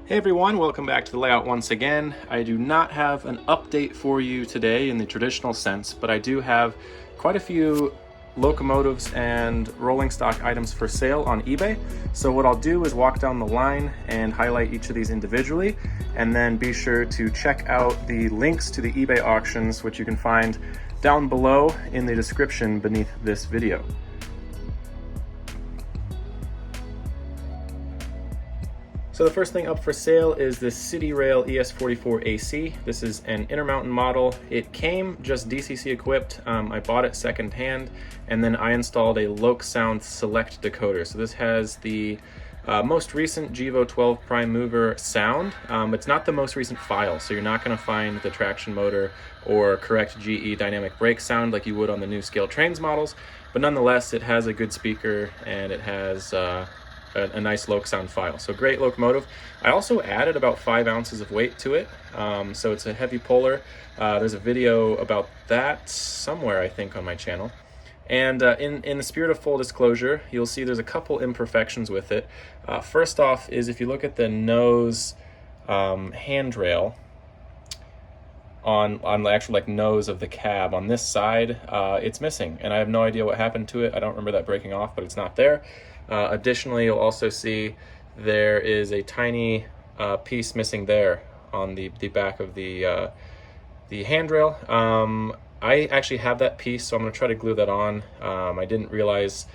Hey everyone, welcome back to the layout once again. I do not have an update for you today in the traditional sense, but I do have quite a few locomotives and rolling stock items for sale on eBay. So what I'll do is walk down the line and highlight each of these individually, and then be sure to check out the links to the eBay auctions, which you can find down below in the description beneath this video. So the first thing up for sale is this Citirail ES44AC. This is an Intermountain model. It came just DCC equipped. I bought it secondhand, and then I installed a Loc-Sound Select decoder. So this has the most recent GEVO 12 prime mover sound. It's not the most recent file, so you're not going to find the traction motor or correct GE dynamic brake sound like you would on the new scale trains models, but nonetheless it has a good speaker and it has a nice Loc-Sound file. So great locomotive. I also added about 5 ounces of weight to it, so it's a heavy puller. There's a video about that somewhere, I think, on my channel. And in the spirit of full disclosure, you'll see there's a couple imperfections with it. First off is if you look at the nose handrail on the actual nose of the cab on this side, it's missing, and I have no idea what happened to it. I don't remember that breaking off, but it's not there. Additionally, you'll also see there is a tiny piece missing there on the back of the handrail. I actually have that piece, so I'm going to try to glue that on. I didn't realize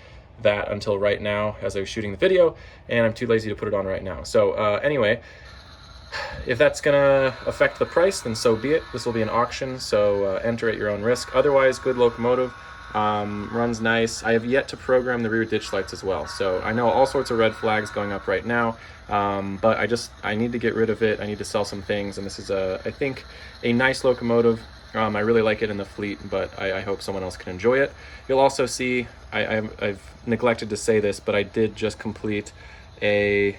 that until right now as I was shooting the video, and I'm too lazy to put it on right now. So anyway, if that's going to affect the price, then so be it. This will be an auction, so enter at your own risk. Otherwise, good locomotive. Runs nice. I have yet to program the rear ditch lights as well, so I know all sorts of red flags going up right now, but I need to get rid of it. I need to sell some things, and this is I think a nice locomotive. I really like it in the fleet, but I hope someone else can enjoy it. You'll also see, I've neglected to say this, but I did just complete a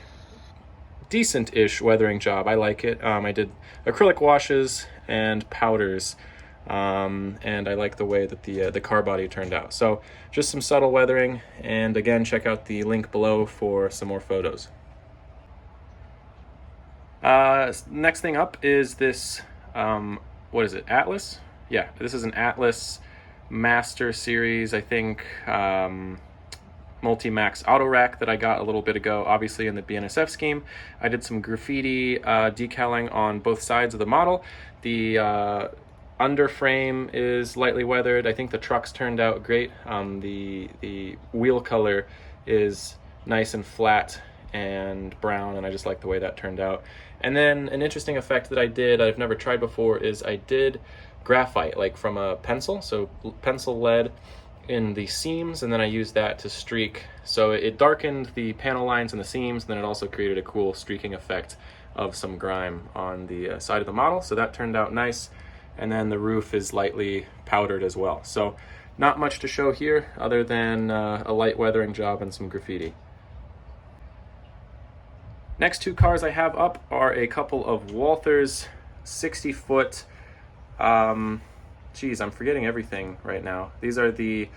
decent-ish weathering job. I like it. I did acrylic washes and powders, and I like the way that the car body turned out. So just some subtle weathering, and again, check out the link below for some more photos. Next thing up is this, what is it, Atlas? Yeah, this is an Atlas Master Series, I think, Multi-Max auto rack that I got a little bit ago, obviously in the BNSF scheme. I did some graffiti decaling on both sides of the model. The underframe is lightly weathered. I think the trucks turned out great. The wheel color is nice and flat and brown, and I just like the way that turned out. And then an interesting effect that I did, I've never tried before, is I did graphite, like from a pencil, so pencil lead in the seams, and then I used that to streak. So it darkened the panel lines and the seams, and then it also created a cool streaking effect of some grime on the side of the model. So that turned out nice. And then the roof is lightly powdered as well. So not much to show here other than a light weathering job and some graffiti. Next two cars I have up are a couple of Walthers 60-foot, geez, I'm forgetting everything right now. These are the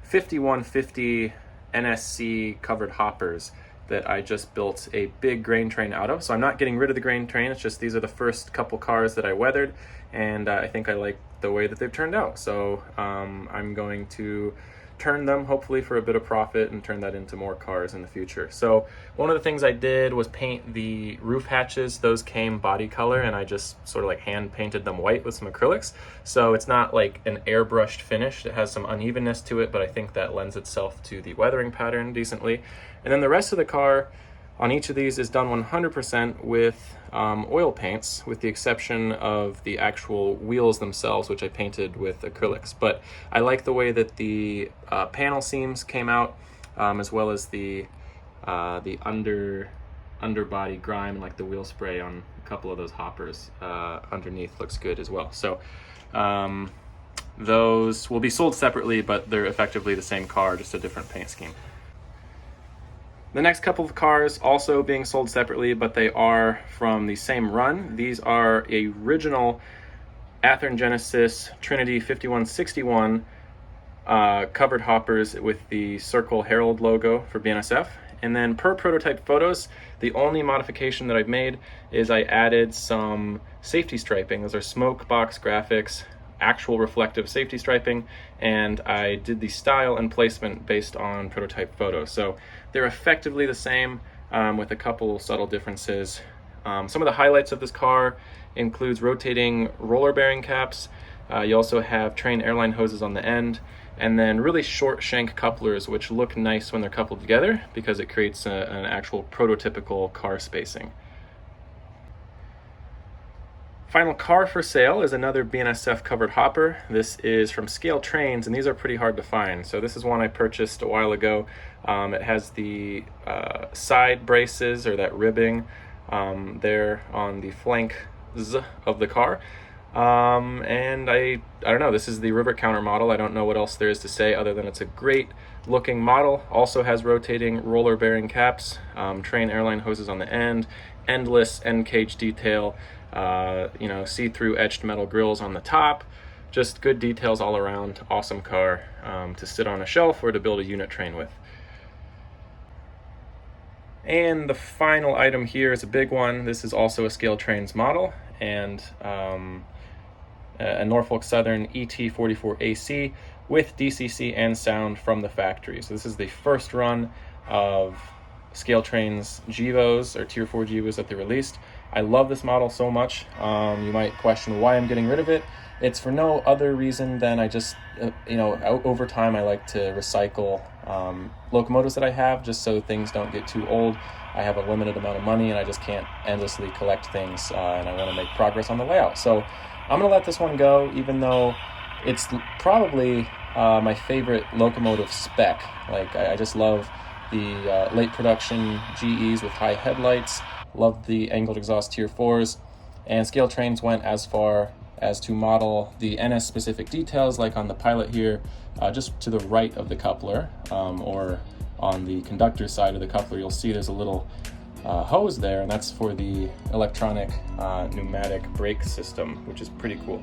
5150 NSC covered hoppers that I just built a big grain train out of. So I'm not getting rid of the grain train, it's just these are the first couple cars that I weathered, and I think I like the way that they've turned out. So I'm going to turn them hopefully for a bit of profit and turn that into more cars in the future. So one of the things I did was paint the roof hatches. Those came body color, and I just sort of like hand painted them white with some acrylics. So it's not like an airbrushed finish. It has some unevenness to it, but I think that lends itself to the weathering pattern decently. And then the rest of the car on each of these is done 100% with oil paints, with the exception of the actual wheels themselves, which I painted with acrylics. But I like the way that the panel seams came out, as well as the underbody grime and like the wheel spray on a couple of those hoppers underneath looks good as well. So those will be sold separately, but they're effectively the same car, just a different paint scheme. The next couple of cars also being sold separately, but they are from the same run. These are original Athearn Genesis Trinity 5161 covered hoppers with the Circle Herald logo for BNSF. And then per prototype photos, the only modification that I've made is I added some safety striping. Those are smoke box graphics, actual reflective safety striping, and I did the style and placement based on prototype photos. So they're effectively the same with a couple subtle differences. Some of the highlights of this car includes rotating roller bearing caps. You also have train airline hoses on the end, and then really short shank couplers, which look nice when they're coupled together because it creates an actual prototypical car spacing. Final car for sale is another BNSF covered hopper. This is from Scale Trains, and these are pretty hard to find. So this is one I purchased a while ago. It has the side braces, or that ribbing, there on the flanks of the car. And I don't know, this is the rivet counter model. I don't know what else there is to say other than it's a great looking model. Also has rotating roller bearing caps, train airline hoses on the end, endless end cage detail, see-through etched metal grills on the top. Just good details all around. Awesome car to sit on a shelf or to build a unit train with. And the final item here is a big one. This is also a Scale Trains model, and a Norfolk Southern ET44AC with DCC and sound from the factory. So this is the first run of Scale Trains Gevos, or Tier 4 Gevos, that they released. I love this model so much. You might question why I'm getting rid of it. It's for no other reason than I just, over time I like to recycle locomotives that I have, just so things don't get too old. I have a limited amount of money and I just can't endlessly collect things, and I want to make progress on the layout. So I'm going to let this one go, even though it's probably my favorite locomotive spec. Like, I just love the late production GEs with high headlights, love the angled exhaust Tier 4s, and Scale Trains went as far as to model the NS specific details, like on the pilot here, just to the right of the coupler, or on the conductor side of the coupler, you'll see there's a little hose there, and that's for the electronic pneumatic brake system, which is pretty cool.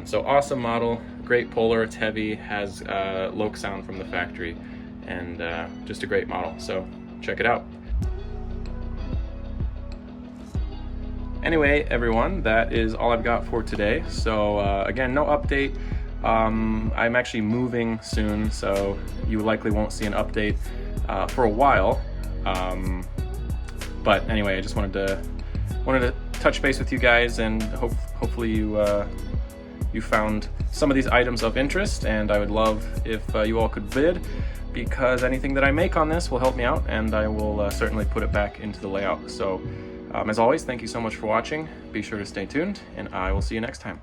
So awesome model, great polar, it's heavy, has loc sound from the factory, and just a great model, so check it out. Anyway, everyone, that is all I've got for today. So again, no update. I'm actually moving soon, so you likely won't see an update for a while. But anyway, I just wanted to touch base with you guys, and hopefully you found some of these items of interest. And I would love if you all could bid, because anything that I make on this will help me out, and I will certainly put it back into the layout. So as always, thank you so much for watching. Be sure to stay tuned, and I will see you next time.